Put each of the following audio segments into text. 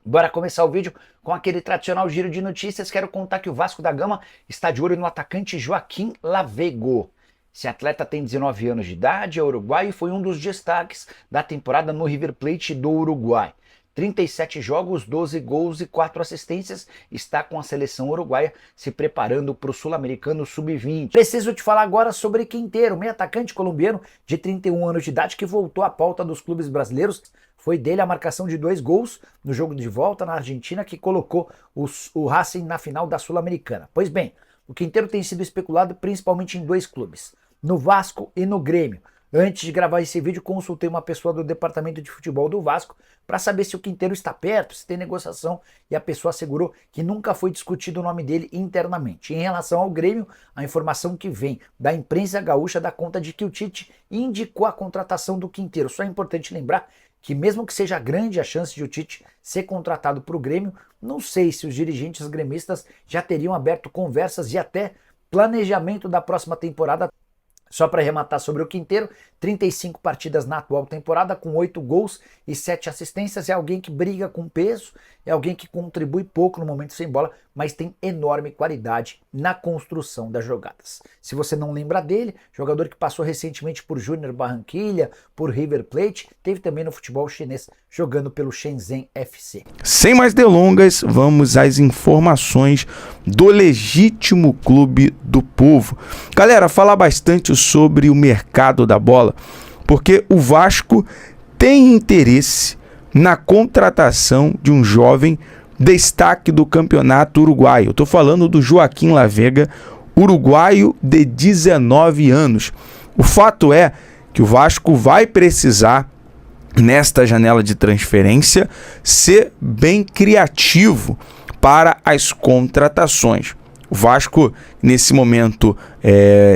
Bora começar o vídeo com aquele tradicional giro de notícias. Quero contar que o Vasco da Gama está de olho no atacante Joaquim Lavego. Esse atleta tem 19 anos de idade, é uruguaio e foi um dos destaques da temporada no River Plate do Uruguai. 37 jogos, 12 gols e 4 assistências, está com a seleção uruguaia se preparando para o Sul-Americano Sub-20. Preciso te falar agora sobre Quinteiro, meio atacante colombiano de 31 anos de idade que voltou à pauta dos clubes brasileiros. Foi dele a marcação de 2 gols no jogo de volta na Argentina que colocou o Racing na final da Sul-Americana. Pois bem, o Quinteiro tem sido especulado principalmente em 2 clubes, no Vasco e no Grêmio. Antes de gravar esse vídeo, consultei uma pessoa do departamento de futebol do Vasco para saber se o Quinteiro está perto, se tem negociação, e a pessoa assegurou que nunca foi discutido o nome dele internamente. Em relação ao Grêmio, a informação que vem da imprensa gaúcha dá conta de que o Tite indicou a contratação do Quinteiro. Só é importante lembrar que mesmo que seja grande a chance de o Tite ser contratado para o Grêmio, não sei se os dirigentes gremistas já teriam aberto conversas e até planejamento da próxima temporada. Só para arrematar sobre o Quinteiro, 35 partidas na atual temporada, com 8 gols e 7 assistências. É alguém que briga com peso, é alguém que contribui pouco no momento sem bola, mas tem enorme qualidade na construção das jogadas. Se você não lembra dele, jogador que passou recentemente por Júnior Barranquilla, por River Plate, teve também no futebol chinês, jogando pelo Shenzhen FC. Sem mais delongas, vamos às informações do legítimo clube do povo. Galera, falar bastante sobre o mercado da bola, porque o Vasco tem interesse na contratação de um jovem destaque do campeonato uruguaio. Eu estou falando do Joaquim Lavega, uruguaio de 19 anos. O fato é que o Vasco vai precisar, nesta janela de transferência, ser bem criativo para as contratações. O Vasco, nesse momento,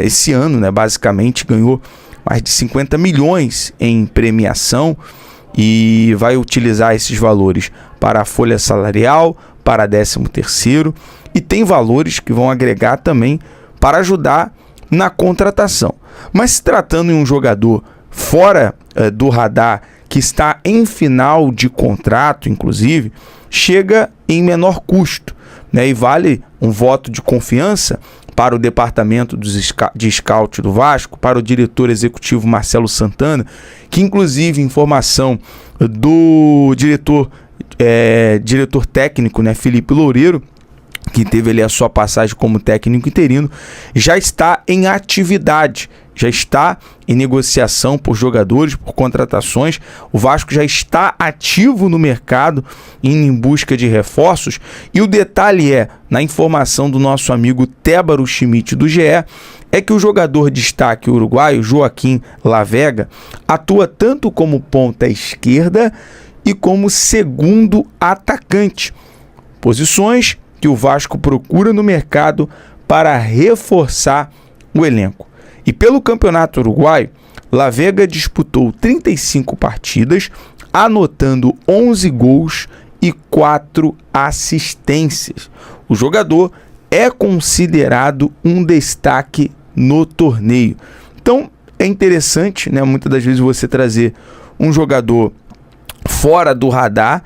esse ano, né, basicamente, ganhou mais de 50 milhões em premiação e vai utilizar esses valores para a folha salarial, para 13º, e tem valores que vão agregar também para ajudar na contratação. Mas se tratando de um jogador fora do radar, que está em final de contrato, inclusive, chega em menor custo, né? E vale um voto de confiança para o departamento de scout do Vasco, para o diretor executivo Marcelo Santana, que inclusive informação do diretor técnico, né, Felipe Loureiro, que teve ali a sua passagem como técnico interino, já está em atividade, já está em negociação por jogadores, por contratações. O Vasco já está ativo no mercado em busca de reforços. E o detalhe na informação do nosso amigo Tébaro Schmidt do GE, é que o jogador destaque uruguaio, Joaquim Lavega, atua tanto como ponta esquerda e como segundo atacante. Posições que o Vasco procura no mercado para reforçar o elenco. E pelo Campeonato Uruguaio, Lavega disputou 35 partidas, anotando 11 gols e 4 assistências. O jogador é considerado um destaque no torneio. Então é interessante, né, muitas das vezes você trazer um jogador fora do radar,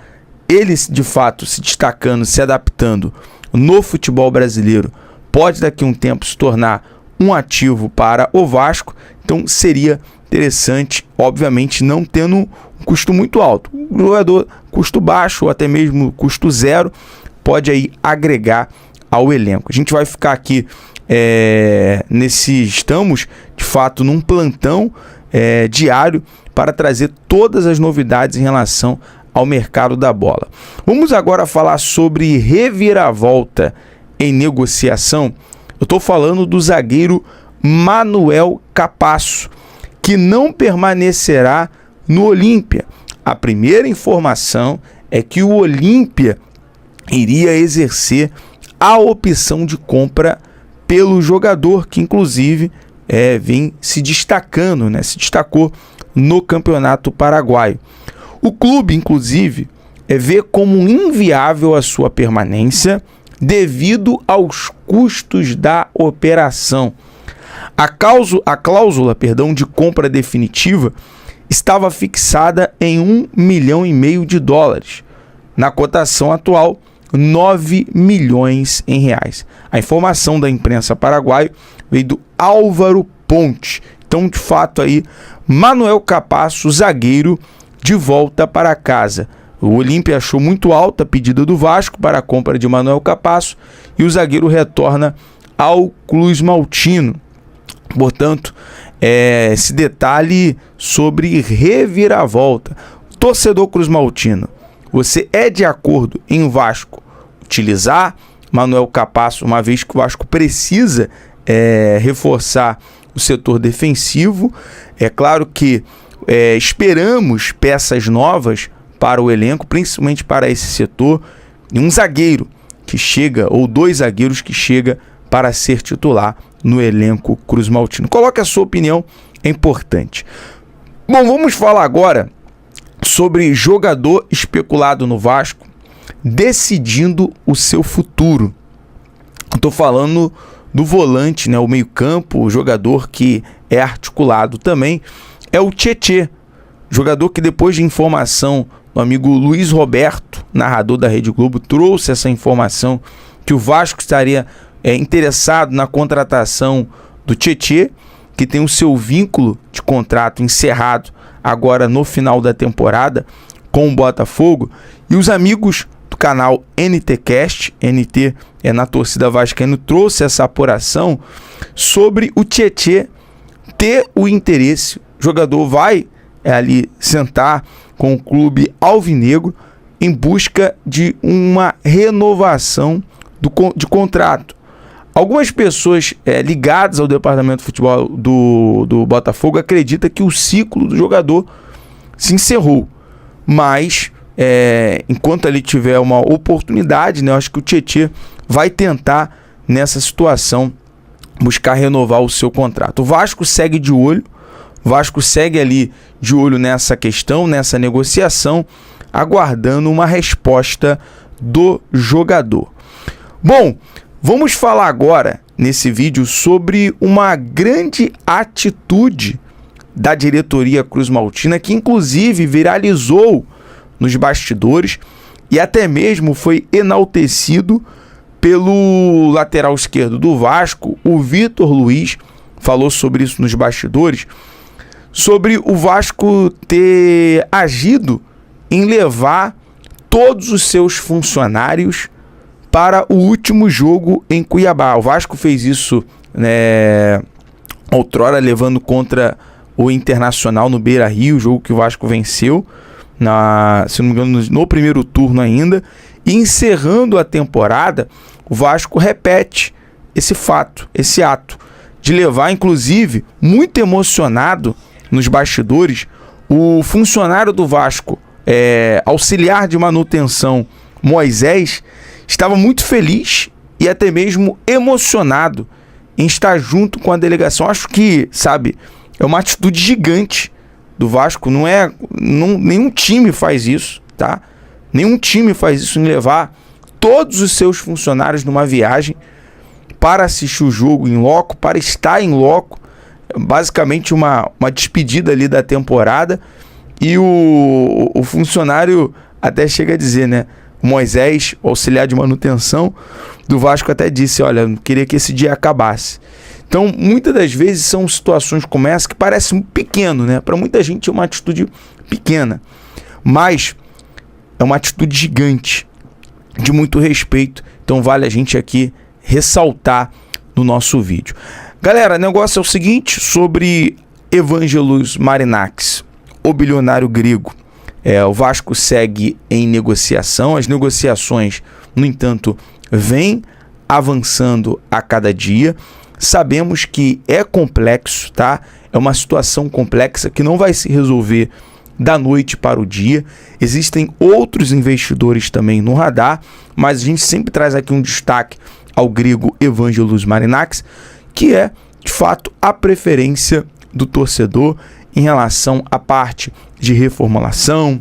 ele de fato se destacando, se adaptando no futebol brasileiro, pode daqui a um tempo se tornar um ativo para o Vasco. Então seria interessante, obviamente não tendo um custo muito alto. Um jogador custo baixo ou até mesmo custo zero pode aí agregar ao elenco. A gente vai ficar aqui estamos de fato num plantão diário para trazer todas as novidades em relação ao mercado da bola. Vamos agora falar sobre reviravolta em negociação. Eu estou falando do zagueiro Manuel Capasso, que não permanecerá no Olímpia. A primeira informação é que o Olímpia iria exercer a opção de compra pelo jogador, que inclusive vem se destacando, né? Se destacou no Campeonato Paraguaio. O clube, inclusive, vê como inviável a sua permanência devido aos custos da operação. A cláusula de compra definitiva estava fixada em $1,5 milhão. na cotação atual, 9 milhões em reais. A informação da imprensa paraguaia veio do Álvaro Ponte. Então, de fato, aí, Manuel Capasso, zagueiro, de volta para casa. O Olímpia achou muito alta a pedida do Vasco para a compra de Manuel Capasso e o zagueiro retorna ao Cruz Maltino. Portanto, esse detalhe sobre reviravolta. Torcedor Cruz Maltino, você é de acordo em Vasco utilizar Manuel Capasso, uma vez que o Vasco precisa reforçar o setor defensivo? É claro que esperamos peças novas para o elenco, principalmente para esse setor, e um zagueiro que chega, ou 2 zagueiros que chega para ser titular no elenco Cruz Maltino. Coloque a sua opinião, é importante. Bom, vamos falar agora sobre jogador especulado no Vasco decidindo o seu futuro. Estou falando do volante, né, o meio-campo, o jogador que é articulado também, é o Tietê, jogador que depois de informação do amigo Luiz Roberto, narrador da Rede Globo, trouxe essa informação que o Vasco estaria interessado na contratação do Tietê, que tem o seu vínculo de contrato encerrado agora no final da temporada com o Botafogo, e os amigos do canal NTcast, NT é na torcida vascaína, trouxe essa apuração sobre o Tietê ter o interesse. O jogador vai ali sentar com o clube alvinegro em busca de uma renovação de contrato. Algumas pessoas ligadas ao departamento de futebol do Botafogo acreditam que o ciclo do jogador se encerrou. Mas, enquanto ele tiver uma oportunidade, né, eu acho que o Tietê vai tentar, nessa situação, buscar renovar o seu contrato. O Vasco segue de olho, o Vasco segue ali de olho nessa questão, nessa negociação, aguardando uma resposta do jogador. Bom, vamos falar agora, nesse vídeo, sobre uma grande atitude da diretoria Cruz Maltina, que inclusive viralizou nos bastidores e até mesmo foi enaltecido pelo lateral esquerdo do Vasco, o Vitor Luiz, falou sobre isso nos bastidores, sobre o Vasco ter agido em levar todos os seus funcionários para o último jogo em Cuiabá. O Vasco fez isso, outrora, levando contra o Internacional no Beira-Rio, jogo que o Vasco venceu, se não me engano, no primeiro turno ainda. E encerrando a temporada, o Vasco repete esse fato, esse ato, de levar, inclusive, muito emocionado nos bastidores, o funcionário do Vasco, auxiliar de manutenção, Moisés, estava muito feliz e até mesmo emocionado em estar junto com a delegação. Acho que, é uma atitude gigante do Vasco. Nenhum time faz isso, tá? Nenhum time faz isso, em levar todos os seus funcionários numa viagem para assistir o jogo em loco, para estar em loco. Basicamente uma despedida ali da temporada. E o funcionário até chega a dizer, né? O Moisés, o auxiliar de manutenção do Vasco, até disse: olha, eu queria que esse dia acabasse. Então, muitas das vezes são situações como essa que parecem pequeno, né? Para muita gente é uma atitude pequena, mas é uma atitude gigante, de muito respeito. Então vale a gente aqui ressaltar no nosso vídeo. Galera, o negócio é o seguinte, sobre Evangelos Marinakis, o bilionário grego. O Vasco segue em negociação. As negociações, no entanto, vêm avançando a cada dia. Sabemos que é complexo, tá? É uma situação complexa que não vai se resolver da noite para o dia. Existem outros investidores também no radar, mas a gente sempre traz aqui um destaque ao grego Evangelos Marinakis, que é, de fato, a preferência do torcedor em relação à parte de reformulação,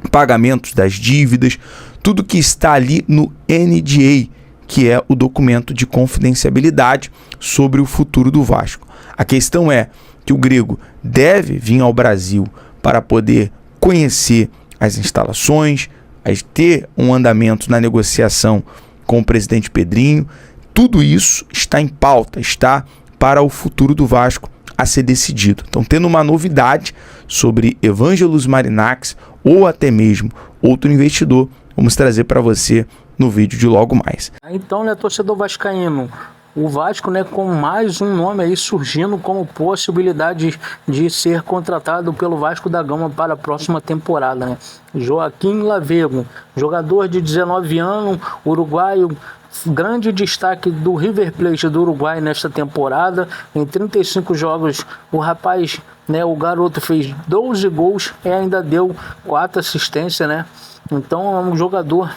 pagamentos das dívidas, tudo que está ali no NDA, que é o documento de confidencialidade sobre o futuro do Vasco. A questão é que o grego deve vir ao Brasil para poder conhecer as instalações, a ter um andamento na negociação com o presidente Pedrinho. Tudo isso está em pauta, está para o futuro do Vasco a ser decidido. Então, tendo uma novidade sobre Evangelos Marinákis ou até mesmo outro investidor, vamos trazer para você no vídeo de logo mais. Então, né, torcedor vascaíno, o Vasco, né, com mais um nome aí surgindo como possibilidade de ser contratado pelo Vasco da Gama para a próxima temporada, né? Joaquim Lavego, jogador de 19 anos, uruguaio, grande destaque do River Plate do Uruguai nesta temporada. Em 35 jogos, o rapaz, né, o garoto fez 12 gols e ainda deu 4 assistências, né? Então é um jogador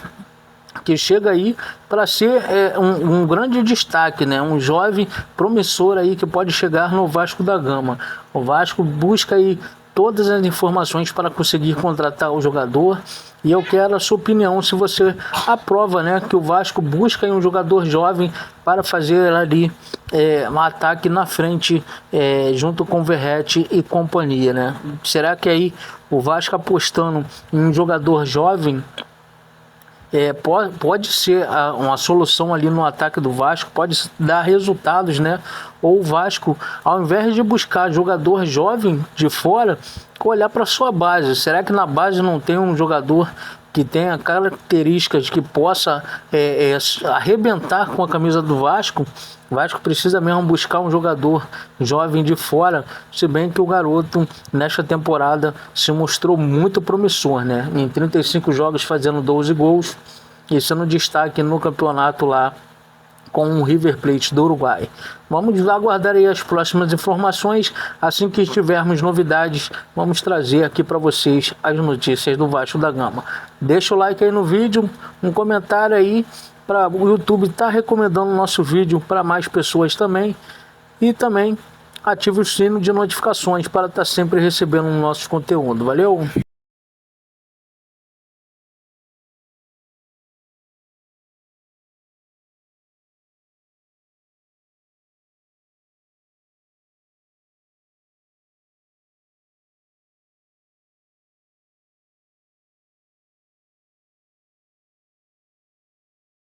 que chega aí para ser um grande destaque, né? Um jovem promissor aí que pode chegar no Vasco da Gama. O Vasco busca aí todas as informações para conseguir contratar o jogador, e eu quero a sua opinião se você aprova, né, que o Vasco busca aí um jogador jovem para fazer ali um ataque na frente, junto com Verratti e companhia, né? Será que aí o Vasco apostando em um jogador jovem pode ser uma solução ali no ataque do Vasco, pode dar resultados, né? Ou o Vasco, ao invés de buscar jogador jovem de fora, olhar para sua base. Será que na base não tem um jogador que tenha características que possa arrebentar com a camisa do Vasco? O Vasco precisa mesmo buscar um jogador jovem de fora, se bem que o garoto nesta temporada se mostrou muito promissor, né? Em 35 jogos fazendo 12 gols e sendo destaque no campeonato lá com o River Plate do Uruguai. Vamos aguardar aí as próximas informações. Assim que tivermos novidades, vamos trazer aqui para vocês as notícias do Vasco da Gama. Deixa o like aí no vídeo, um comentário aí, para o YouTube estar recomendando o nosso vídeo para mais pessoas também. E também ative o sino de notificações para estar sempre recebendo o nosso conteúdo. Valeu!